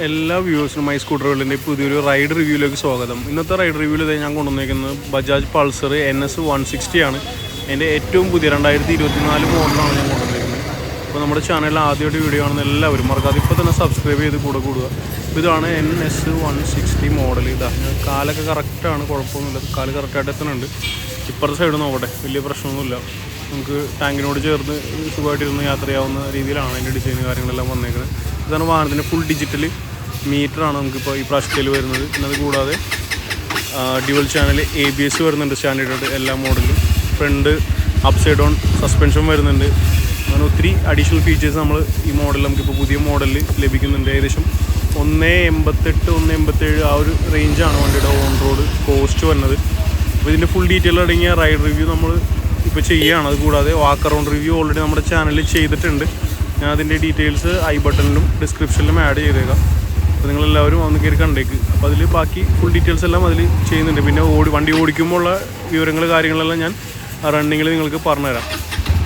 എല്ലാ വ്യൂവേഴ്സിനും my scooter വേൾഡിൻ്റെ പുതിയൊരു ride റിവ്യൂയിലേക്ക് സ്വാഗതം. ഇന്നത്തെ റൈഡ് റിവ്യൂവിൽ ഞാൻ കൊണ്ടുവന്നിരിക്കുന്നത് ബജാജ് പൾസർ NS 160 ആണ്. എൻ്റെ ഏറ്റവും പുതിയ 2024 മോഡലാണ് ഞാൻ കൊണ്ടുവന്നിരിക്കുന്നത്. അപ്പോൾ നമ്മുടെ ചാനലിൽ ആദ്യമായിട്ട് വീഡിയോ കാണുന്ന എല്ലാവരും മറക്കാതെ ഇപ്പോൾ തന്നെ സബ്സ്ക്രൈബ് ചെയ്ത് കൂടുക. ഇതാണ് NS 160 മോഡൽ. കാലൊക്കെ കറക്റ്റാണ്, കുഴപ്പമൊന്നുമില്ല, കാല് കറക്റ്റായിട്ട് എത്തുന്നുണ്ട്. ഇപ്പുറത്തെ സൈഡ് നോക്കട്ടെ, വലിയ പ്രശ്നമൊന്നുമില്ല. നമുക്ക് ടാങ്കിനോട് ചേർന്ന് സുഖമായിട്ടിരുന്ന് യാത്ര ചെയ്യാവുന്ന രീതിയിലാണ് അതിൻ്റെ ഡിസൈൻ കാര്യങ്ങളെല്ലാം വന്നേക്കുന്നത്. ഇതാണ് വാഹനത്തിൻ്റെ ഫുൾ ഡിജിറ്റൽ മീറ്ററാണ് നമുക്കിപ്പോൾ ഈ പ്രാവശ്യത്തിൽ വരുന്നത്. പിന്നെ അത് കൂടാതെ ഡ്യുവൽ ചാനൽ ABS വരുന്നുണ്ട് സ്റ്റാൻഡേർഡ് എല്ലാ മോഡലിലും. ഫ്രണ്ട് അപ്സൈഡ് ഡൗൺ സസ്പെൻഷൻ വരുന്നുണ്ട്. അങ്ങനെ ഒത്തിരി അഡീഷണൽ ഫീച്ചേഴ്സ് നമ്മൾ ഈ മോഡലിൽ നമുക്കിപ്പോൾ പുതിയ മോഡലിൽ ലഭിക്കുന്നുണ്ട്. ഏകദേശം 1.88 1.87 ആ ഒരു റേഞ്ചാണ് വണ്ടിയുടെ ഓൺ റോഡ് കോസ്റ്റ് വരുന്നത്. അപ്പോൾ ഇതിൻ്റെ ഫുൾ ഡീറ്റെയിൽ അടങ്ങിയ റൈഡ് റിവ്യൂ നമ്മൾ ഇപ്പോൾ ചെയ്യുകയാണ്. അത് കൂടാതെ വാക്ക് അറൗണ്ട് റിവ്യൂ ഓൾറെഡി നമ്മുടെ ചാനലിൽ ചെയ്തിട്ടുണ്ട്. ഞാൻ അതിൻ്റെ ഡീറ്റെയിൽസ് ഐ ബട്ടണിലും ഡിസ്ക്രിപ്ഷനിലും ആഡ് ചെയ്തേക്കാം. അപ്പോൾ നിങ്ങളെല്ലാവരും ഒന്ന് കയറി കണ്ടേക്ക്. അപ്പോൾ അതിൽ ബാക്കി ഫുൾ ഡീറ്റെയിൽസ് എല്ലാം അതിൽ ചെയ്യുന്നുണ്ട്. പിന്നെ വണ്ടി ഓടിക്കുമ്പോൾ ഉള്ള വിവരങ്ങൾ കാര്യങ്ങളെല്ലാം ഞാൻ റണ്ണിങ്ങിൽ നിങ്ങൾക്ക് പറഞ്ഞുതരാം.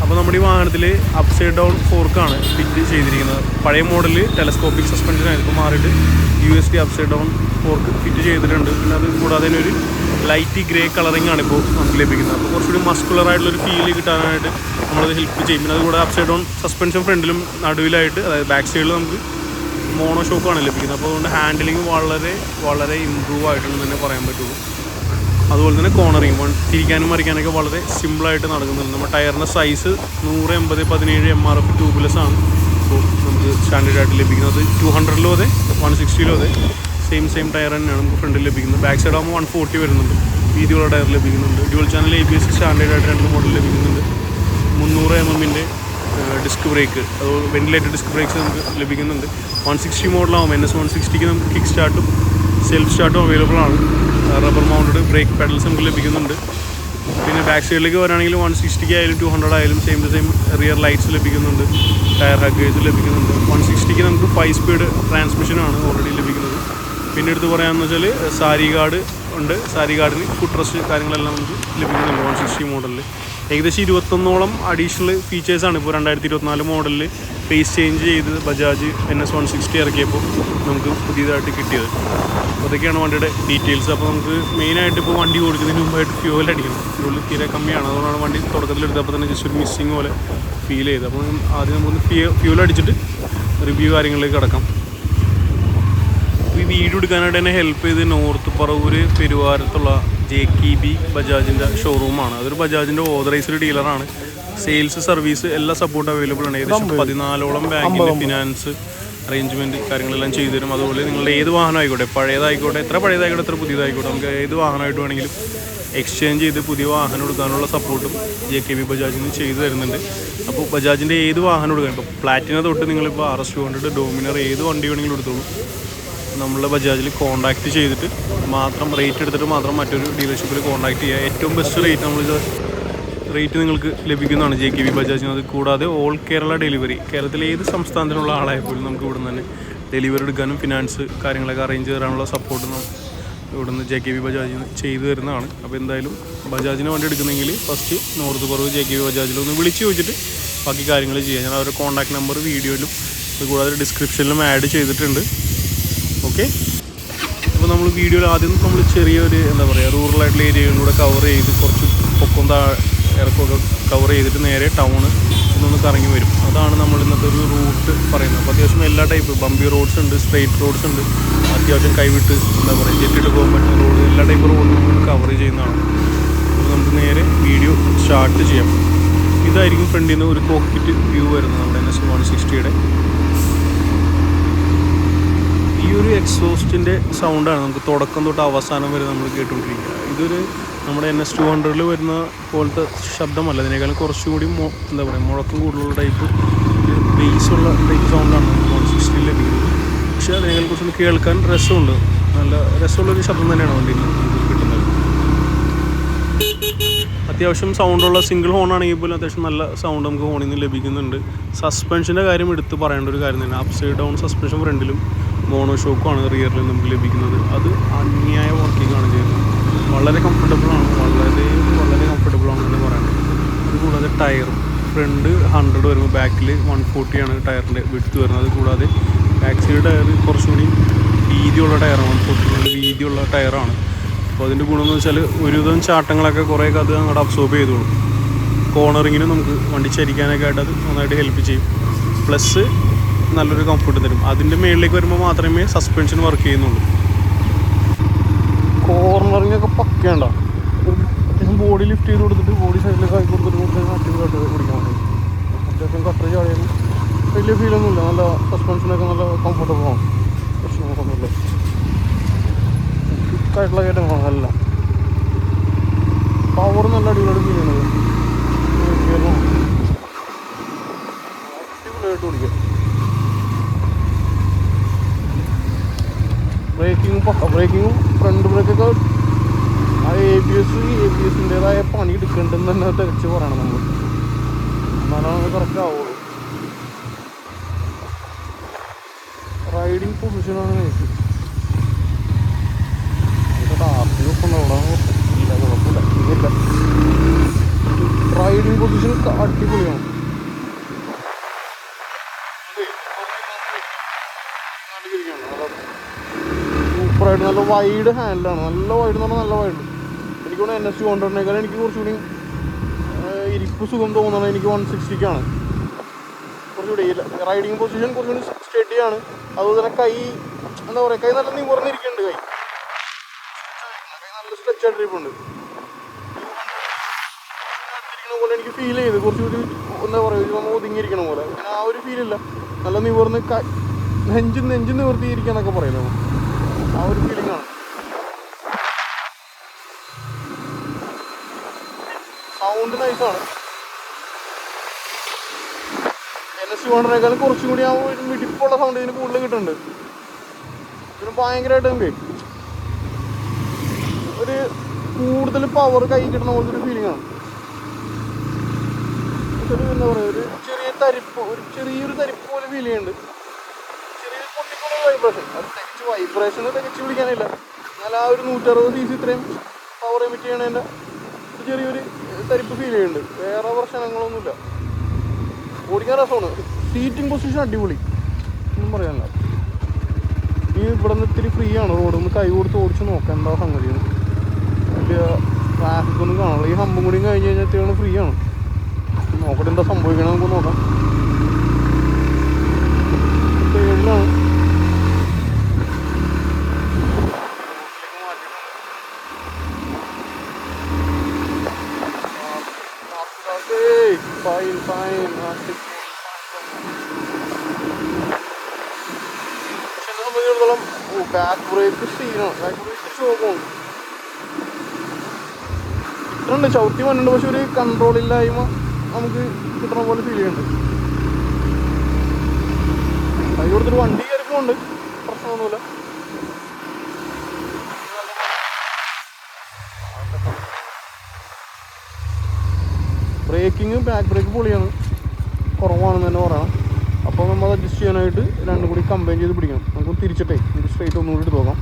അപ്പോൾ നമ്മുടെ ഈ വാഹനത്തിൽ അപ്സൈഡ് ഡൗൺ ഫോർക്കാണ് ഫിറ്റ് ചെയ്തിരിക്കുന്നത്. പഴയ മോഡലിൽ ടെലസ്കോപ്പിക് സസ്പെൻഷനായിരുന്നു, മാറിയിട്ട് USD upside down fork fit ചെയ്തിട്ടുണ്ട്. പിന്നെ അത് കൂടാതെ തന്നെ ഒരു ലൈറ്റ് ഗ്രേ കളറിംഗ് ആണ് ഇപ്പോൾ നമുക്ക് ലഭിക്കുന്നത്. അപ്പോൾ കുറച്ചുകൂടി മസ്കുലറായിട്ടുള്ളൊരു ഫീൽ കിട്ടാനായിട്ട് നമ്മളത് ഹെൽപ്പ് ചെയ്യും. പിന്നെ അതുകൂടെ അപ്സൈഡ് ഡൗൺ സസ്പെൻഷൻ ഫ്രണ്ടിലും നടുവിലായിട്ട്, അതായത് ബാക്ക് സൈഡിൽ നമുക്ക് മോണോ ഷോക്കാണ് ലഭിക്കുന്നത്. അപ്പോൾ അതുകൊണ്ട് ഹാൻഡിലിംഗ് വളരെ വളരെ ഇമ്പ്രൂവ് ആയിട്ടുണ്ടെന്ന് തന്നെ പറയാൻ പറ്റുള്ളൂ. അതുപോലെ തന്നെ കോർണറിങ് തിരിക്കാനും മറിക്കാനൊക്കെ വളരെ സിമ്പിളായിട്ട് നടക്കുന്നുണ്ട്. നമ്മുടെ ടയറിൻ്റെ സൈസ് 100/80/17 MRF ട്യൂബ്ലെസ് ആണ് ഇപ്പോൾ നമുക്ക് സ്റ്റാൻഡേർഡായിട്ട് ലഭിക്കുന്നത്. 200-ലോ അതെ 160-ലോ അതെ സെയിം ടയർ തന്നെയാണ് നമുക്ക് ഫ്രണ്ടിൽ ലഭിക്കുന്നത്. ബാക്ക് സൈഡ് ആകുമ്പോൾ 140 വരുന്നുണ്ട്. വീതിയുള്ള ടയർ ലഭിക്കുന്നുണ്ട്. ഡ്യുവൽ ചാനൽ ABS സ്റ്റാൻഡേർഡായിട്ട് 2 മോഡൽ ലഭിക്കുന്നുണ്ട്. 300 mm ഡിസ്ക് ബ്രേക്ക്, അത് വെന്റിലേറ്റഡ് ഡിസ്ക് ബ്രേക്ക്സ് നമുക്ക് ലഭിക്കുന്നുണ്ട്. 160 മോഡലാകുമ്പോൾ NS 160ക്ക് നമുക്ക് കിക്ക് സ്റ്റാർട്ടും സെൽഫ് സ്റ്റാർട്ടും അവൈലബിൾ ആണ്. റബ്ബർ മൗണ്ടഡ് ബ്രേക്ക് പെഡൽസ് നമുക്ക് ലഭിക്കുന്നുണ്ട്. പിന്നെ ബാക്ക് സൈഡിലേക്ക് വരാണെങ്കിൽ 160 ആയാലും 200 ആയാലും സെയിം റിയർ ലൈറ്റ്സ് ലഭിക്കുന്നുണ്ട്. ടയർ ഹഗേഴ്സ് ലഭിക്കുന്നുണ്ട്. 160ക്ക് നമുക്ക് 5 സ്പീഡ് ട്രാൻസ്മിഷനാണ് ഓൾറെഡി ലഭിക്കുന്നത്. പിന്നെ എടുത്ത് പറയാമെന്ന് വെച്ചാൽ സാരി ഗാർഡ് ഉണ്ട്. സാരി ഗാർഡിന് ഫുഡ് റെസ്റ്റ് കാര്യങ്ങളെല്ലാം നമുക്ക് ലഭിക്കുന്നുണ്ട് 160 മോഡലിൽ. ഏകദേശം 21ഓളം അഡീഷണൽ ഫീച്ചേഴ്സാണ് ഇപ്പോൾ 2024 മോഡലിൽ ഫേസ് ചേഞ്ച് ചെയ്ത് ബജാജ് NS 160 ഇറക്കിയപ്പോൾ നമുക്ക് പുതിയതായിട്ട് കിട്ടിയത്. അപ്പോൾ അതൊക്കെയാണ് വണ്ടിയുടെ ഡീറ്റെയിൽസ്. അപ്പോൾ നമുക്ക് മെയിനായിട്ട് ഇപ്പോൾ വണ്ടി ഓടിക്കുന്നതിന് മുമ്പായിട്ട് ഫ്യൂവൽ അടിക്കണം. ഫ്യൂവൽ തീരെ കമ്മിയാണ്. അതുകൊണ്ടാണ് വണ്ടി തുടക്കത്തിലെടുത്തപ്പോൾ തന്നെ ജസ്റ്റ് ഒരു മിസ്സിങ് പോലെ ഫീൽ ചെയ്തത്. അപ്പോൾ ആദ്യം നമുക്കൊന്ന് ഫ്യൂവൽ അടിച്ചിട്ട് റിവ്യൂ കാര്യങ്ങളിലേക്ക് കിടക്കാം. ഈ വീഡിയോ എടുക്കാനായിട്ട് എന്നെ ഹെൽപ്പ് ചെയ്ത് നോർത്ത് പറവൂർ പെരുവാരത്തുള്ള JKB ബജാജിൻ്റെ ഷോറൂമാണ്. അതൊരു ബജാജിൻ്റെ ഓതറൈസ്ഡ് ഡീലറാണ്. സെയിൽസ് സർവീസ് എല്ലാ സപ്പോർട്ട് അവൈലബിൾ ആണ്. ഏകദേശം 14ഓളം ബാങ്കിൻ്റെ ഫിനാൻസ് അറേഞ്ച്മെൻറ്റ് കാര്യങ്ങളെല്ലാം ചെയ്തു തരും. അതുപോലെ നിങ്ങളുടെ ഏത് വാഹനം ആയിക്കോട്ടെ, പഴയതായിക്കോട്ടെ, എത്ര പഴയതായിക്കോട്ടെ എത്ര പുതിയതായിക്കോട്ടെ, നമുക്ക് ഏത് വാഹനമായിട്ട് വേണമെങ്കിലും എക്സ്ചേഞ്ച് ചെയ്ത് പുതിയ വാഹനം എടുക്കാനുള്ള സപ്പോർട്ടും JKB ബജാജിന് ചെയ്തു തരുന്നുണ്ട്. അപ്പോൾ ബജാജിൻ്റെ ഏത് വാഹനം എടുക്കാൻ, ഇപ്പോൾ പ്ലാറ്റിന തൊട്ട് നിങ്ങളിപ്പോൾ RS200 ഡോമിനർ ഏത് വണ്ടി വേണമെങ്കിലും എടുത്തോളൂ. നമ്മളെ ബജാജിൽ കോൺടാക്റ്റ് ചെയ്തിട്ട് മാത്രം റേറ്റ് എടുത്തിട്ട് മാത്രം മറ്റൊരു ഡീലർഷിപ്പിൽ കോൺടാക്റ്റ് ചെയ്യുക. ഏറ്റവും ബെസ്റ്റ് റേറ്റ് നിങ്ങൾക്ക് ലഭിക്കുന്നതാണ് JKB ബജാജിന്. അത് കൂടാതെ ഓൾ കേരള ഡെലിവറി, കേരളത്തിലെ ഏത് സംസ്ഥാനത്തിനുള്ള ആളായപ്പോലും നമുക്ക് ഇവിടെ നിന്ന് തന്നെ ഡെലിവറി എടുക്കാനും ഫിനാൻസ് കാര്യങ്ങളൊക്കെ അറേഞ്ച് ചെയ്യാനുള്ള സപ്പോർട്ട് ഇവിടുന്ന് JKB ബജാജിന് ചെയ്തു തരുന്നതാണ്. അപ്പോൾ എന്തായാലും ബജാജിന് വണ്ടി എടുക്കുന്നെങ്കിൽ ഫസ്റ്റ് നോർത്ത് പറവ് JKB ബജാജിലൊന്ന് വിളിച്ച് ചോദിച്ചിട്ട് ബാക്കി കാര്യങ്ങൾ ചെയ്യാം. ഞാൻ അവരുടെ കോൺടാക്ട് നമ്പർ വീഡിയോയിലും അതുകൂടാതെ ഡിസ്ക്രിപ്ഷനിലും ആഡ് ചെയ്തിട്ടുണ്ട്. ഓക്കെ, അപ്പോൾ നമ്മൾ വീഡിയോയിൽ ആദ്യം നമ്മൾ ചെറിയൊരു റൂറലായിട്ടുള്ള ഏരിയകളിലൂടെ കവർ ചെയ്ത് കുറച്ച് പൊക്കം ഇറക്കമൊക്കെ കവർ ചെയ്തിട്ട് നേരെ ടൗണ് ഒന്നൊന്ന് കറങ്ങി വരും. അതാണ് നമ്മൾ ഇന്നത്തെ ഒരു റൂട്ട് പറയുന്നത്. അപ്പോൾ അത്യാവശ്യം എല്ലാ ടൈപ്പ് ബമ്പി റോഡ്സ് ഉണ്ട്, സ്ട്രെയിറ്റ് റോഡ്സ് ഉണ്ട്, അത്യാവശ്യം കൈവിട്ട് ജെറ്റിട്ട് പോകാൻ പറ്റുന്ന റോഡ്, എല്ലാ ടൈപ്പ് റോഡും നമ്മൾ കവർ ചെയ്യുന്നതാണ്. അപ്പോൾ നമുക്ക് നേരെ വീഡിയോ സ്റ്റാർട്ട് ചെയ്യാം. ഇതായിരിക്കും ഫ്രണ്ടിൽ നിന്ന് ഒരു കോക്പിറ്റ് വ്യൂ വരുന്നത് നമ്മുടെ NS 160യുടെ. ഈ ഒരു എക്സോസ്റ്റിൻ്റെ സൗണ്ടാണ് നമുക്ക് തുടക്കം തൊട്ട് അവസാനം വരെ നമ്മൾ കേട്ടുകൊണ്ടിരിക്കുക. ഇതൊരു നമ്മുടെ NS 200 വരുന്ന പോലത്തെ ശബ്ദമല്ല, അതിനേക്കാളും കുറച്ചുകൂടി മുഴക്കം കൂടുതലുള്ള ടൈപ്പ് ബേസുള്ള ടൈപ്പ് സൗണ്ടാണ് 160 ലഭിക്കുന്നത്. പക്ഷേ അതിനേക്കാൾ കുറച്ചൊന്ന് കേൾക്കാൻ രസമുണ്ട്. നല്ല രസമുള്ളൊരു ശബ്ദം തന്നെയാണ് വണ്ടിയിൽ കിട്ടുന്നത്. അത്യാവശ്യം സൗണ്ടുള്ള സിംഗിൾ ഹോൺ ആണെങ്കിൽ പോലും അത്യാവശ്യം നല്ല സൗണ്ട് നമുക്ക് ഹോണിൽ നിന്ന് ലഭിക്കുന്നുണ്ട്. സസ്പെൻഷൻ്റെ കാര്യം എടുത്ത് പറയേണ്ട ഒരു കാര്യം തന്നെ. അപ്സൈഡ് ഡൗൺ സസ്പെൻഷൻ ഫ്രണ്ടിലും മോണോ ഷോക്കുമാണ് റിയറിലും നമുക്ക് ലഭിക്കുന്നത്. അത് അന്യായ വർക്കിംഗ് ആണ് ചെയ്യുന്നത്. വളരെ കംഫർട്ടബിളാണ്, വളരെ കംഫർട്ടബിളാണ് എന്ന് പറയുന്നത്. അതുകൂടാതെ ടയർ ഫ്രണ്ട് 100 വരുമ്പോൾ ബാക്കിൽ 140 ആണ് ടയറിൻ്റെ വിഡ്ത്ത് വരുന്നത്. അതുകൂടാതെ ബാക്ക് സൈഡ് ടയർ കുറച്ചുകൂടി വീതിയുള്ള ടയറാണ്, 40 വീതിയുള്ള ടയറാണ്. അപ്പോൾ അതിൻ്റെ ഗുണമെന്ന് വെച്ചാൽ ഒരുവിധം ചാട്ടങ്ങളൊക്കെ കുറേയൊക്കെ അത് അങ്ങോട്ട് അബ്സോർബ് ചെയ്തോളും. കോർണറിങ്ങിന് നമുക്ക് വണ്ടി ചരിക്കാനൊക്കെ ആയിട്ട് അത് നന്നായിട്ട് ഹെൽപ്പ് ചെയ്യും. പ്ലസ് നല്ലൊരു കംഫർട്ട് തരും. അതിൻ്റെ മുകളിലേക്ക് വരുമ്പോൾ മാത്രമേ സസ്പെൻഷൻ വർക്ക് ചെയ്യുന്നുള്ളൂ. കോർണറിങ് ഒക്കെ പക്കേണ്ട, അത്യാവശ്യം ബോഡി ലിഫ്റ്റ് ചെയ്ത് കൊടുത്തിട്ട് ബോഡി സൈഡിലേക്ക് ആക്കി കൊടുത്തിട്ട് അടിപൊളിയായിട്ട് ഓടിക്കാൻ വേണ്ടി. അത്യാവശ്യം കട്ടർ ചാടിയാലും വലിയ ഫീലൊന്നുമില്ല. നല്ല സസ്പെൻഷനൊക്കെ നല്ല കംഫർട്ടബിൾ ആണ്, പ്രശ്നമൊന്നുമില്ല. ക്വിക്കായിട്ടുള്ള കയറ്റങ്ങളാണ് എല്ലാം. പവർ നല്ല അടിപൊളിയായിട്ട് ഫീൽ ചെയ്യുന്നത്. അടിപൊളിയായിട്ട് ഓടിക്കുക. ബ്രേക്കിങ്ങും ഫ്രണ്ട് ബ്രേക്കൊക്കെ ആ എ ബി എസിൻ്റെതായ പണി എടുക്കേണ്ടെന്ന് തന്നെ തികച്ച് പറയണം നമ്മൾ, എന്നാലാണ് അത് കറക്റ്റ് ആവുള്ളൂ. റൈഡിങ് പൊസിഷനാണ് എനിക്ക് കുഴപ്പമില്ല. റൈഡിങ് പൊസിഷൻ അടിപൊളിയാണ്. സൂപ്പറായിട്ട് നല്ല വൈഡ് ഹാൻഡിലാണ്. നല്ല വൈഡ് എന്ന് പറഞ്ഞാൽ നല്ല വൈഡ്. എനിക്ക് തോന്നുന്നു NS 200 എനിക്ക് കുറച്ചുകൂടി ഇരിപ്പ് സുഖം തോന്നുന്നത് എനിക്ക് 160-ക്കാണ്. കുറച്ചുകൂടി റൈഡിങ് പൊസിഷൻ കുറച്ചുകൂടി സ്റ്റഡിയാണ്. അതുപോലെ തന്നെ കൈ എന്താ പറയുക, കൈ നല്ല നിവർന്നിരിക്കുന്നുണ്ട്. കൈ നല്ല സ്ട്രെച്ച് ആയിട്ടിരിപ്പുണ്ട്. അടുത്തിരിക്കണ പോലെ എനിക്ക് ഫീൽ ചെയ്ത് കുറച്ചുകൂടി എന്താ പറയുക, നമ്മൾ ഒതുങ്ങിയിരിക്കണ പോലെ. പിന്നെ ആ ഒരു ഫീലില്ല. നല്ല നിവർന്ന് നെഞ്ച് നിവർത്തിയിരിക്കാന്നൊക്കെ പറയുന്നത്, ആ ഒരു ഫീലിംഗാണ്. സൗണ്ട് നൈസാണ്. NS 200 കുറച്ചും കൂടി ആ ഒരു മിടിപ്പുള്ള സൗണ്ട് ഇതിന് കൂടുതൽ കിട്ടുന്നുണ്ട്. ഇതിന് ഭയങ്കരമായിട്ട് നമുക്ക് ഒരു കൂടുതൽ പവർ കൈ കിട്ടുന്ന പോലത്തെ ഒരു ഫീലിംഗാണ്. എന്താ പറയുക, ഒരു ചെറിയൊരു തരിപ്പ് പോലെ ഫീൽ ചെയ്യുന്നുണ്ട്. ചെറിയൊരു പൊട്ടിക്കുള്ള വൈബ്രേഷൻ. അത് തികച്ച് പിടിക്കാനില്ല. എന്നാൽ ആ ഒരു 160 cc ഇത്രയും പവർ എമിറ്റ് ചെയ്യണതിൻ്റെ ചെറിയൊരു തരിപ്പ് ഫീൽ ചെയ്യുന്നുണ്ട്. വേറെ പ്രശ്നങ്ങളൊന്നുമില്ല. ഓടിക്കാൻ രസമാണ്. സീറ്റിംഗ് പൊസിഷൻ അടിപൊളി, ഒന്നും പറയാനില്ല. ഈ ഇവിടെ നിന്ന് ഇത്തിരി ഫ്രീ ആണ്. റോഡിൽ നിന്ന് കൈ കൊടുത്ത് ഓടിച്ച് നോക്കാം എന്താ സംഗതിയാണ്. വലിയ ട്രാഫിക്കൊന്നും കാണില്ല. ഈ ഹമ്പും കൂടി കഴിഞ്ഞ് കഴിഞ്ഞാൽ ഫ്രീ ആണ്. നോക്കട്ടെ എന്താ സംഭവിക്കണം, നമുക്ക് നോക്കാം. പേരിലാണ് സംബന്ധിച്ചിടത്തോളം ബാക്ക് ബ്രേക്ക് സീനാണ്. ബാക്ക് ബ്രേക്ക് ഷോക്കാണ്. കിട്ടുന്നുണ്ട്, ചവിട്ടി വന്നിട്ടുണ്ട്. പക്ഷെ ഒരു കൺട്രോളില്ലായ്മ നമുക്ക് കിട്ടണ പോലെ ഫീൽ ചെയ്യുന്നുണ്ട്. കൈ കൊടുത്തൊരു വണ്ടി കയറിപ്പോണ്ട്, പ്രശ്നമൊന്നുമില്ല. ബ്രേക്കിങ് ബാക്ക് ബ്രേക്ക് പൊളിയാണ്, കുറവാണെന്ന് തന്നെ പറയണം. അപ്പോൾ നമ്മൾ അത് അഡ്ജസ്റ്റ് ചെയ്യാനായിട്ട് രണ്ടും കൂടി കമ്പൈൻ ചെയ്ത് പിടിക്കണം. നമുക്ക് തിരിച്ചിട്ടേ നമുക്ക് സ്ട്രൈറ്റ് ഒന്നുകൂടി എടുത്ത് നോക്കാം.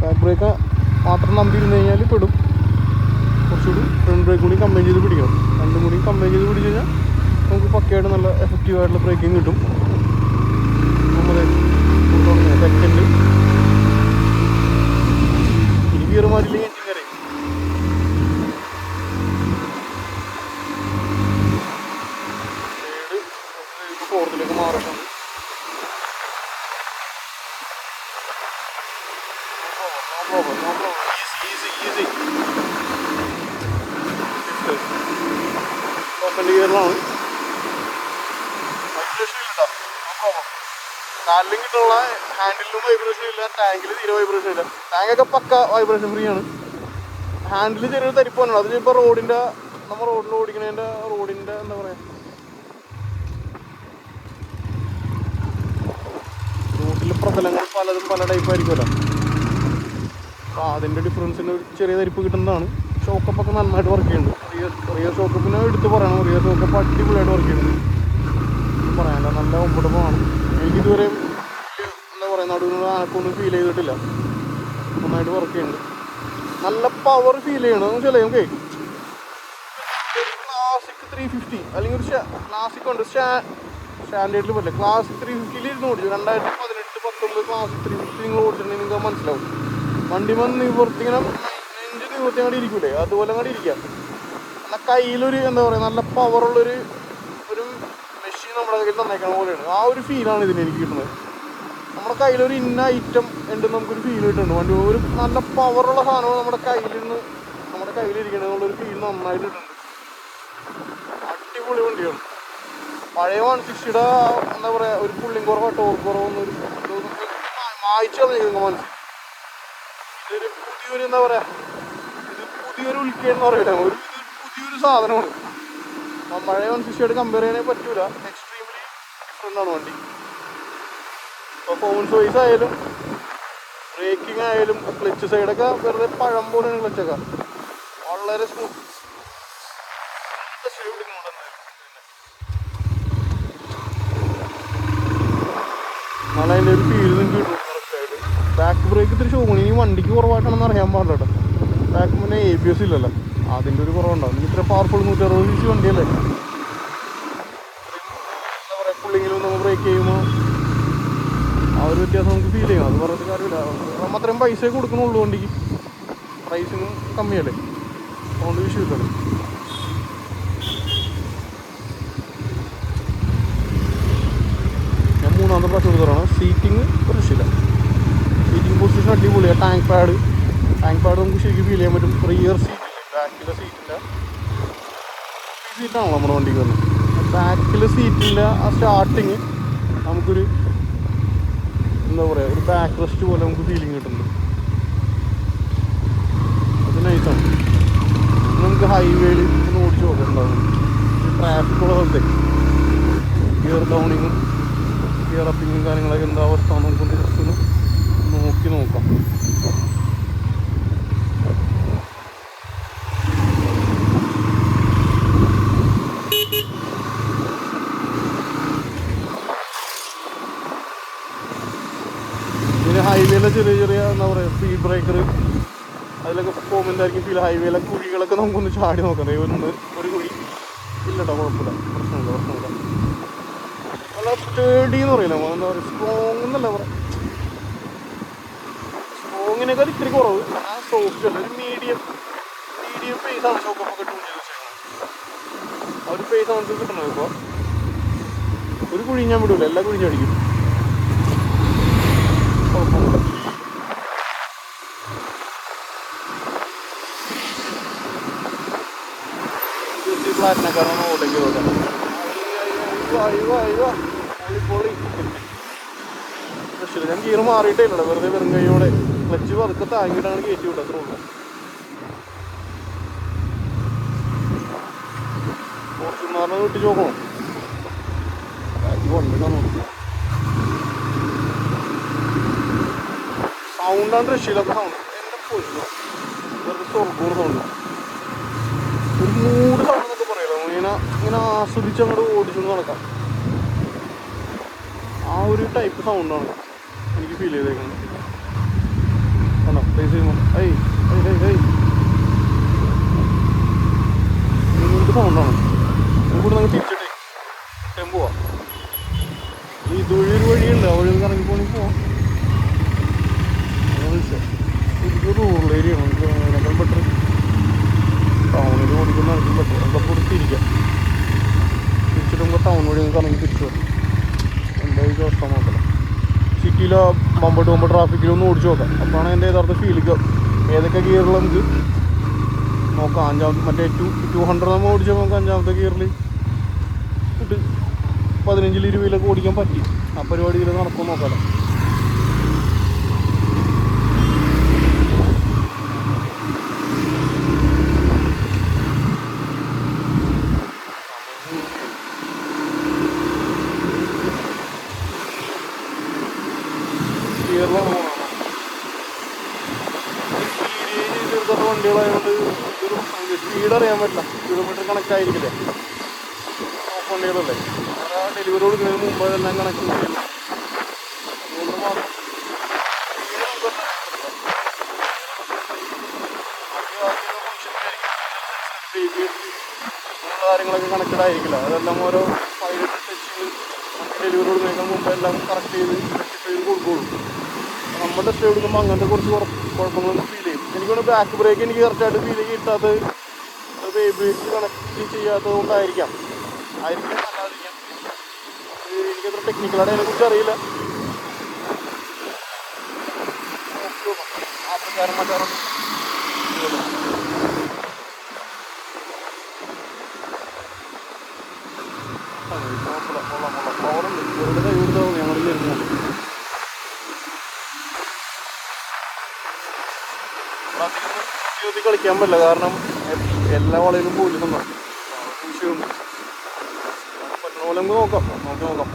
ബാക്ക് ബ്രേക്ക് മാത്രം നമ്പിരുന്ന് കഴിഞ്ഞാൽ പെടും. കുറച്ചുകൂടി ഫ്രണ്ട് ബ്രേക്ക് കൂടി കമ്പൈൻ ചെയ്ത് പിടിക്കണം. രണ്ടും കൂടി കമ്പൈൻ ചെയ്ത് പിടിച്ച് കഴിഞ്ഞാൽ നമുക്ക് പക്കയായിട്ട് നല്ല എഫക്റ്റീവായിട്ടുള്ള ബ്രേക്കിംഗ് കിട്ടും. നമ്മൾ സെക്കൻഡ് ഇനി ഗിയർ മാറ്റില്ലെങ്കിൽ എഞ്ചിൻ കയറി. ഫോർത്തിലേക്ക് മാറിയിട്ടുണ്ട്. ഈസി സെക്കൻഡ് ഗിയറിലാണ്. വൈബ്രേഷൻ ഇല്ല, നോ പ്രോബ്ലം. കാലിലും കിട്ടുള്ള ഹാൻഡിലും വൈബ്രേഷൻ ഇല്ല, ടാങ്കിൽ തീരെ വൈബ്രേഷൻ ഇല്ല. ടാങ്കൊക്കെ പക്ക വൈബ്രേഷൻ ഫ്രീ ആണ്. ഹാൻഡിൽ ചെറിയൊരു തരിപ്പാണ്. അത് ഇപ്പോൾ നമ്മൾ റോഡിൽ ഓടിക്കുന്നതിൻ്റെ എന്താ പറയുക, റോഡിലെ പ്രതലങ്ങൾ പലതും പല ടൈപ്പായിരിക്കുമല്ലോ. അപ്പോൾ അതിൻ്റെ ഡിഫറൻസിന് ചെറിയ തരിപ്പ് കിട്ടുന്നതാണ്. ഷോക്കപ്പൊക്കെ നന്നായിട്ട് വർക്ക് ചെയ്യുന്നുണ്ട്. റിയർ ഷോക്കപ്പിനെ എടുത്ത് പറയണം. റിയർ ഷോക്കപ്പ് അടിപൊളിയായിട്ട് വർക്ക് ചെയ്യുന്നുണ്ട്. പറയാനില്ല, നല്ല കംഫർട്ടബിളാണ്. എനിക്കിതുവരെ എന്താ പറയുക, നടുവിനുള്ള ആനക്കൊന്നും ഫീൽ ചെയ്തിട്ടില്ല. നന്നായിട്ട് വർക്ക് ചെയ്യുന്നുണ്ട്. നല്ല പവർ ഫീൽ ചെയ്യണം എന്ന് വെച്ചാൽ നമുക്ക് ക്ലാസിക് 350 അല്ലെങ്കിൽ ഒരു ക്ലാസിക് ഉണ്ട് സ്റ്റാൻഡേർഡിൽ പറ്റില്ല. ക്ലാസ് 350 ഇരുന്ന് ഓടിച്ചു. 2018-19 ക്ലാസ് 350 നിങ്ങൾ ഓടിച്ചിട്ടുണ്ടെങ്കിൽ നിങ്ങൾക്ക് മനസ്സിലാവും. വണ്ടി നിവർത്തിങ്ങനെ നെഞ്ച് നിവർത്തി അങ്ങോട്ട് ഇരിക്കൂലേ, അതുപോലെ അങ്ങോട്ട് ഇരിക്കാം. എന്നാൽ കയ്യിലൊരു എന്താ പറയുക, നല്ല പവറുള്ളൊരു മെഷീൻ നമ്മുടെ കയ്യിൽ തന്നേക്കണ പോലെയാണ്. ആ ഒരു ഫീലാണ് ഇതിന് എനിക്ക് കിട്ടുന്നത്. നമ്മുടെ കയ്യിലൊരു ഇന്ന ഐറ്റം ഉണ്ടെന്ന് നമുക്കൊരു ഫീൽ കിട്ടുന്നുണ്ട്. വണ്ടി ഒരു നല്ല പവറുള്ള സാധനമാണ് നമ്മുടെ കയ്യിലിരിക്കണമെന്നുള്ളൊരു ഫീൽ നന്നായിട്ട് കിട്ടുന്നുണ്ട്. അടിപൊളി വണ്ടിയാണ്. പഴയ 160യുടെ എന്താ പറയുക, ഒരു പുള്ളിയും കുറവോ ടോർക്ക് കുറവൊന്നും മായിച്ചു തന്നിരിക്കുന്നു മനസ്സിൽ. ഇതൊരു പുതിയൊരു എന്താ പറയുക, ഇത് പുതിയൊരു ഉൽക്കയെന്ന് പറയില്ല, പുതിയൊരു സാധനമാണ്. പഴയ 160യോട് കമ്പയർ ചെയ്യാനേ പറ്റൂല. എക്സ്ട്രീംലി ഡിഫറെൻ്റ് ആണ് വണ്ടി. പെർഫോമൻസ് വൈസ് ആയാലും ബ്രേക്കിംഗ് ആയാലും ക്ലച്ച് സൈഡൊക്കെ വെറുതെ പഴം പോലെയാണ്. ക്ലച്ചൊക്കെ വളരെ സ്മൂത്ത്. നാളെ അതിൻ്റെ ഒരു ഫീൽ നിങ്ങൾക്ക് കിട്ടും കറക്റ്റായിട്ട്. ബാക്ക് ബ്രേക്ക് ഇത്തിരി ഷോണി ഈ വണ്ടിക്ക് കുറവായിട്ടാണെന്ന് അറിയാൻ പാടില്ല കേട്ടോ. ബാക്ക് പിന്നെ ABS ഇല്ലല്ലോ, അതിൻ്റെ ഒരു കുറവുണ്ടാവും. ഇത്ര പവർഫുൾ 160 cc വണ്ടിയല്ലേ. എന്താ പറയുക, പുള്ളിങ്കിലും നമ്മൾ ബ്രേക്ക് ചെയ്യുമ്പോൾ ആ ഒരു വ്യത്യാസം നമുക്ക് ഫീൽ ചെയ്യണം. അത് പറഞ്ഞിട്ട് കാര്യമില്ല. നമ്മൾ അത്രയും പൈസ കൊടുക്കണുള്ളൂ വണ്ടിക്ക്. പ്രൈസിനും കമ്മിയല്ലേ, അതുകൊണ്ട് വിഷയമില്ലല്ലോ. ഞാൻ മൂന്നാമത്തെ പ്രാവശ്യം കൊടുത്തതാണ്. സീറ്റിങ് പ്രശ്നമില്ല. സീറ്റിംഗ് പൊസിഷൻ അടിപൊളിയാണ്. ടാങ്ക് പാഡ് നമുക്ക് ശരിക്കും ഫീൽ ചെയ്യാൻ പറ്റും. റിയർ സീറ്റില്ല, ബാക്കിലെ സീറ്റിൻ്റെ സീറ്റാണല്ലോ നമ്മുടെ വണ്ടിക്ക് വരുന്നത്. ബാക്കിലെ സീറ്റിൻ്റെ ആ സ്റ്റാർട്ടിങ് നമുക്കൊരു എന്താ പറയുക, ഒരു ബാക്ക് റെസ്റ്റ് പോലെ നമുക്ക് ഫീലിംഗ് കിട്ടുന്നുണ്ട്. അത് നൈസാണ്. നമുക്ക് ഹൈവേയിൽ ഒന്ന് ഓടിച്ച് നോക്കുന്നുണ്ടാവും. ട്രാഫിക്കുള്ള സ്ഥലത്തെ ഗിയർ ഡൗണിങ്ങും ഗിയർ അപ്പിങ്ങും കാര്യങ്ങളൊക്കെ എന്താ അവസ്ഥ നമുക്കൊന്ന് ജസ്റ്റ് ഒന്ന് നോക്കാം. പിന്നെ ഹൈവേയിലെ ചെറിയ എന്താ പറയുക, സ്പീഡ് ബ്രേക്കർ അതിലൊക്കെ പെർഫോമൻസ് ആയിരിക്കും ഫീൽ. ഹൈവേയിലെ കുഴികളൊക്കെ നമുക്കൊന്ന് ചാടി നോക്കാം. ഒരു കുഴി ഇല്ലട്ടോ, കുഴപ്പമില്ല, പ്രശ്നമില്ല. നല്ല സ്റ്റേഡി എന്ന് പറയില്ല, എന്താ പറയുക, സ്ട്രോങ് എന്നല്ല പറയാം. സ്ട്രോങ്ങിനേക്കാൾ ഇത്തിരി കുറവ്. ആ സോഫ്റ്റ് അല്ല, ഒരു മീഡിയം പേസാണ് ഷോക്കൊക്കെ ട്യൂൺ ചെയ്ത് വെച്ചേക്കുന്നത്. ആ ഒരു പേസ് നമുക്ക് കിട്ടണത്. ഇപ്പോൾ ഒരു കുഴി ഞാൻ വിടില്ല, എല്ലാ കുഴിഞ്ഞ് അടിക്കും. കുഴപ്പമില്ല. ഫ്ലാറ്റിനെക്കാരാണ് ഓടേക്ക് നോക്കാം. പക്ഷേ ഞാൻ ഗിയർ മാറിയിട്ടേ ഇല്ലല്ലോ, വെറുതെ വെറും കൈയോടെ ക്ലച്ച് പതുക്കെ താങ്ങിയിട്ടാണ് കയറ്റി വിട്ടത്. അത്ര ഉള്ളൂ. ഫോർച്യൂണറിനെ വിട്ടിച്ച് നോക്കണം. സൗണ്ടാണ് രക്ഷയില്ലാത്ത സൗണ്ട്. എൻ്റെ പൊന്നു, വെറുതെ സ്വർഗ്ഗവും സൗണ്ട്. ഒരു മൂഡ് സൗണ്ട് എന്നൊക്കെ പറയല്ലോ, ഇങ്ങനെ ആസ്വദിച്ച് അങ്ങോട്ട് ഓടിച്ചു നടക്കാം. ആ ഒരു ടൈപ്പ് സൗണ്ടാണ് എനിക്ക് ഫീൽ ചെയ്തേക്കുന്നത്. കണ്ടോ പ്ലേസ് ചെയ്യുമ്പോൾ എന്ത് സൗണ്ടാണ്. ഇവിടെ നമുക്ക് തിരിച്ചിട്ടേ ടെമ്പോവാ. ഇതുവഴി ഒരു വഴിയുണ്ട്, ആ വഴി കറങ്ങി പോകണമെങ്കിൽ പോവാം. ഇതൊരു റൂറൽ ഏരിയ ആണ്. നമുക്ക് അതിനേക്കാൾ ബെറ്റർ ടൗണിൽ ഓടിക്കുന്നതായിരിക്കും ബെറ്റർ. നമുക്ക് പുറത്തിരിക്കാം. തിരിച്ചിട്ട് നമുക്ക് ടൗൺ വഴി നമുക്ക് കറങ്ങി തിരിച്ചു വരാം. എന്തായാലും അവസ്ഥ നോക്കണം. സിറ്റിയിലോ ബമ്പർ ടു ബമ്പർ ട്രാഫിക്കിലൊന്നും ഓടിച്ചു നോക്കാം. അപ്പോഴാണ് എൻ്റെ യഥാർത്ഥ ഫീലിംഗ്. ഏതൊക്കെ ഗിയറിൽ നമുക്ക് നോക്കാം. മറ്റേ 200 നമ്മൾ ഓടിച്ചാൽ നമുക്ക് 5ാമത്തെ ഗിയറിൽ ഇട്ട് 15-20 ഓടിക്കാൻ പറ്റി. ആ പരിപാടിയിൽ നടക്കും നോക്കാമല്ലോ. ചെറുതൊക്കെ വണ്ടികളായതുകൊണ്ട് ഒരു സ്പീഡ് അറിയാൻ പറ്റില്ല. കിലോമീറ്റർ കണക്റ്റ് ആയിരിക്കില്ലേ ഓഫ് വണ്ടികളല്ലേ. ഡെലിവറി കൊടുക്കുന്നതിന് മുമ്പ് അതെല്ലാം കണക്ട് ചെയ്യില്ല. അതുകൊണ്ട് മാത്രം കാര്യങ്ങളൊക്കെ കണക്റ്റഡ് ആയിരിക്കില്ല. അതെല്ലാം ഓരോ പൈലറ്റ് ടച്ചിങ് ഡെലിവറി കൊടുക്കുന്നതിന് മുമ്പ് എല്ലാം കറക്റ്റ് ചെയ്ത് കൊടുക്കുള്ളൂ. നമ്മൾ ടെസ്റ്റ് എടുക്കുമ്പോൾ അങ്ങനത്തെ കുറച്ച് കുഴപ്പങ്ങളൊന്നും ഫീൽ ചെയ്യും. എനിക്കൊന്ന് ബാക്ക് ബ്രേക്ക് എനിക്ക് കറക്റ്റായിട്ട് ഫീൽ കിട്ടാത്തത് ബേബിസ് കണക്ട് ചെയ്യാത്തത് കൊണ്ടായിരിക്കാം. അല്ലാതിരിക്കാം. എനിക്കത്ര ടെക്നിക്കലായിട്ട് അതിനെക്കുറിച്ച് അറിയില്ല. ആപ്ലിക്കാരൻ മറ്റാറും പവറുണ്ട്. ഇവരുടെ കൈ കൊടുത്താൽ ഞങ്ങൾ വരുന്നത് കളിക്കാൻ പറ്റില്ല. കാരണം എല്ലാ വളയിലും പോലീസുണ്ടാവും. വിഷയമുണ്ട്. പറ്റുന്ന പോലെ നമുക്ക് നോക്കാം.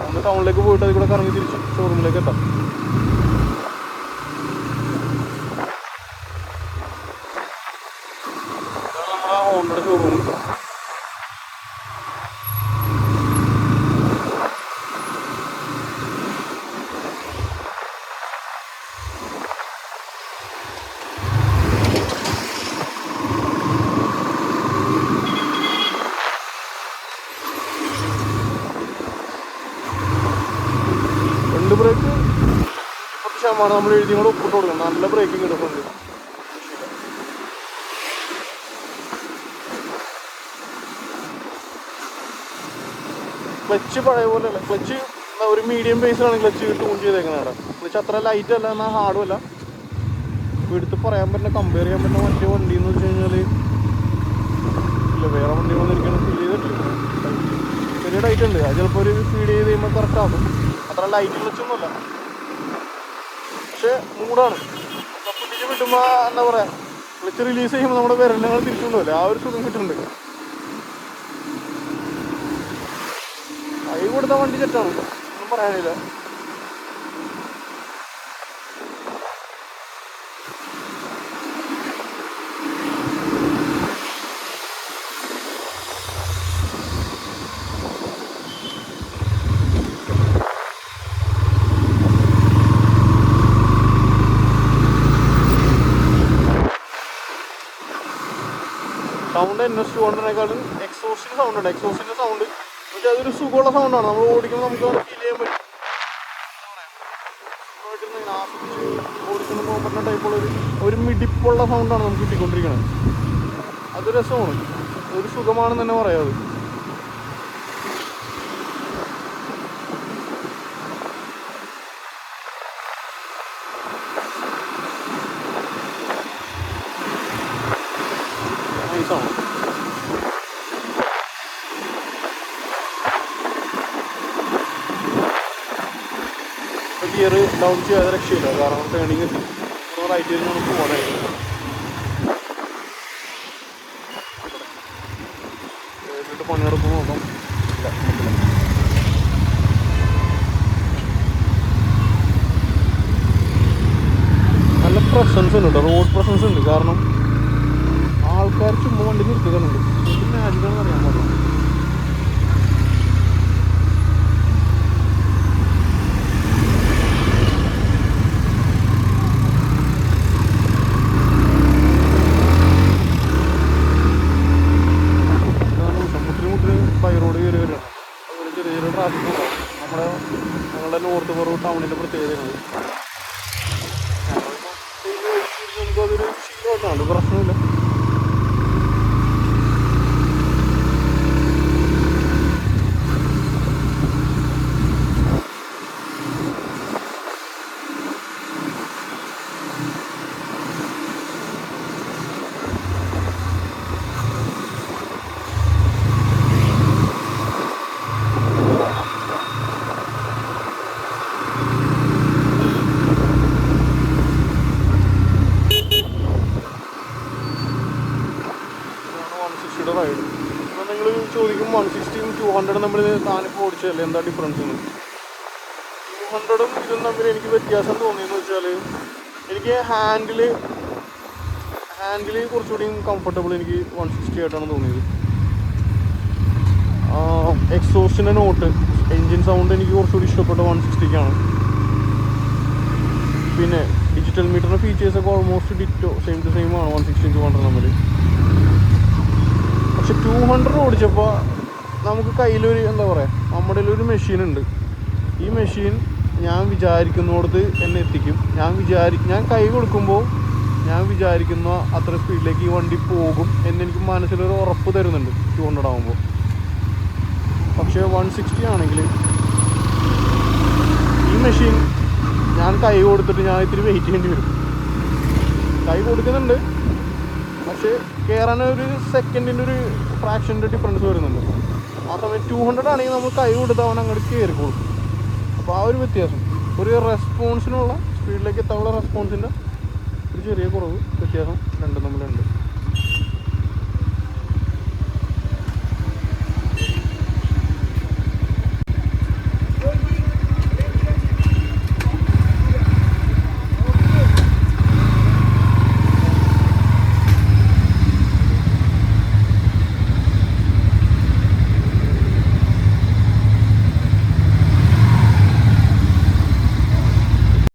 ഒന്ന് ടൗണിലേക്ക് പോയിട്ട് അതിൽ കൂടെ കറങ്ങി തിരിച്ച് ഷോറൂമിലേക്ക് എത്താം. നമ്മുടെ ഹോണ്ടയുടെ ഷോറൂം. ബ്രേക്ക് 10% നമ്മൾ എഴുതിയും കൂടെ ഒപ്പിട്ട് കൊടുക്കണം. നല്ല ബ്രേക്കിംഗ് കിട്ടുന്നുണ്ട്. ക്ലച്ച് പഴയ പോലെ അല്ല. ക്ലച്ച് ഒരു മീഡിയം ബേസിലാണ് ക്ലച്ച് ട്യൂൺ ചെയ്തേക്കുന്നത്. അവിടെ ക്ലച്ച് അത്ര ലൈറ്റ് അല്ല, എന്നാൽ ഹാർഡും അല്ല. എടുത്ത് പറയാൻ പറ്റുന്ന കമ്പയർ ചെയ്യാൻ പറ്റുന്ന മറ്റേ വണ്ടി എന്ന് വെച്ച് കഴിഞ്ഞാൽ ഇല്ല, വേറെ വണ്ടികളൊന്നും എനിക്കാണ് ഫീൽ ചെയ്തിട്ടില്ല. ചെറിയ ടൈറ്റ് ഉണ്ട്. അത് ചിലപ്പോൾ ഒരു ഫീഡ് ചെയ്ത് കഴിയുമ്പോൾ കറക്റ്റ് ആകും. അത്ര ലൈറ്റ് ക്ലച്ചൊന്നുമല്ല, പക്ഷെ മൂടാണ്. പിടിച്ച് കിട്ടുമ്പോൾ എന്താ പറയുക, ക്ലച്ച് റിലീസ് ചെയ്യുമ്പോൾ നമ്മുടെ വിരലിനെ തിരിച്ചുകൊണ്ടുമല്ലേ, ആ ഒരു സുഖം കിട്ടുന്നുണ്ട്. കൈ കൊടുത്ത വണ്ടി സെറ്റാണ്, ഒന്നും പറയാനില്ല. സൗണ്ട് NS200-നേക്കാളും എക്സോസ്റ്റിൻ്റെ സൗണ്ട് ഉണ്ട്. എക്സോസ്റ്റിൻ്റെ സൗണ്ട് പക്ഷേ അതൊരു സുഖമുള്ള സൗണ്ടാണ്. നമ്മൾ ഓടിക്കുമ്പോൾ നമുക്ക് ഫീൽ ചെയ്യാൻ പറ്റും. ഓടിക്കുന്ന പോകുന്ന ടൈപ്പുള്ള ഒരു മിടിപ്പുള്ള സൗണ്ടാണ് നമുക്ക് കിട്ടിക്കൊണ്ടിരിക്കുന്നത്. അത് രസമാണ്, ഒരു സുഖമാണെന്ന് തന്നെ പറയാം. നൈസാണ്. ഗിയർ ഡൗൺ ചെയ്യാതെ രക്ഷയില്ല, കാരണം ടേണിങ് എത്തി. റൈറ്റ് ചെയ്ത് നമുക്ക് പോകാനായിട്ട് പണിയെടുക്കുമ്പോൾ നോക്കാം. നല്ല പ്രസൻസ് ഉണ്ട് കേട്ടോ, റോഡ് പ്രസൻസ് ഉണ്ട്. കാരണം ആൾക്കാർ ചുമ്മാ വണ്ടി നിർത്തുന്നുണ്ട്. എന്ത് മാജിക്കാണെന്ന് അറിയാൻ പാടില്ല. റോഡ് കയറി വരികയാണ്. അതുപോലെ ചെറിയ ചെറിയ ട്രാഫിക് ഉണ്ടാവും. ഞങ്ങളുടെ നോർത്ത് പറവൂർ ടൗണിൻ്റെ പ്രത്യേകതയാണ്. നമുക്കതൊരു ശീലമായിട്ടാണ്, പ്രശ്നമില്ല. റൈഡ് അപ്പോൾ നിങ്ങൾ ചോദിക്കും 160-ഉം 200 നമ്മൾ താനിപ്പോൾ ഓടിച്ചതല്ലേ, എന്താ ഡിഫറൻസ് എന്ന്. 200-ഉം ഇതും തമ്മിൽ എനിക്ക് വ്യത്യാസം തോന്നിയെന്ന് വെച്ചാൽ, എനിക്ക് ഹാൻഡിൽ കുറച്ചുകൂടി കംഫർട്ടബിൾ എനിക്ക് 160 ആയിട്ടാണ് തോന്നിയത്. എക്സോസ്റ്റിൻ്റെ നോട്ട്, എൻജിൻ സൗണ്ട് എനിക്ക് കുറച്ചുകൂടി ഇഷ്ടപ്പെട്ട 160-ക്കാണ്. പിന്നെ ഡിജിറ്റൽ മീറ്ററിൻ്റെ ഫീച്ചേഴ്സൊക്കെ almost ditto same to same ആണ് 160-ഉം 200 തമ്മിൽ. പക്ഷെ 200 ഓടിച്ചപ്പോൾ നമുക്ക് കയ്യിലൊരു എന്താ പറയുക, നമ്മുടെ ഒരു മെഷീനുണ്ട്. ഈ മെഷീൻ ഞാൻ വിചാരിക്കുന്നിടത്ത് എന്നെ എത്തിക്കും. ഞാൻ കൈ കൊടുക്കുമ്പോൾ ഞാൻ വിചാരിക്കുന്ന അത്ര സ്പീഡിലേക്ക് ഈ വണ്ടി പോകും എന്നെനിക്ക് മനസ്സിലൊരു ഉറപ്പ് തരുന്നുണ്ട് 200 ആകുമ്പോൾ. പക്ഷേ 160 ആണെങ്കിൽ ഈ മെഷീൻ ഞാൻ കൈ കൊടുത്തിട്ട് ഞാൻ ഇത്തിരി വെയിറ്റ് ചെയ്യേണ്ടി വരും. കൈ കൊടുക്കുന്നുണ്ട്, പക്ഷേ കയറാനൊരു സെക്കൻഡിൻ്റെ ഒരു ഫ്രാക്ഷൻ്റെ ഡിഫറൻസ് വരുന്നുണ്ട്. ആ സമയം 200 ആണെങ്കിൽ നമ്മൾ കൈ കൊടുത്ത് അവൻ അങ്ങോട്ട് കയറിക്കോളും. അപ്പോൾ ആ ഒരു വ്യത്യാസം, ഒരു റെസ്പോൺസിനുള്ള സ്പീഡിലേക്ക് എത്താനുള്ള റെസ്പോൺസിൻ്റെ ഒരു ചെറിയ കുറവ് വ്യത്യാസം രണ്ടും തമ്മിലുണ്ട്.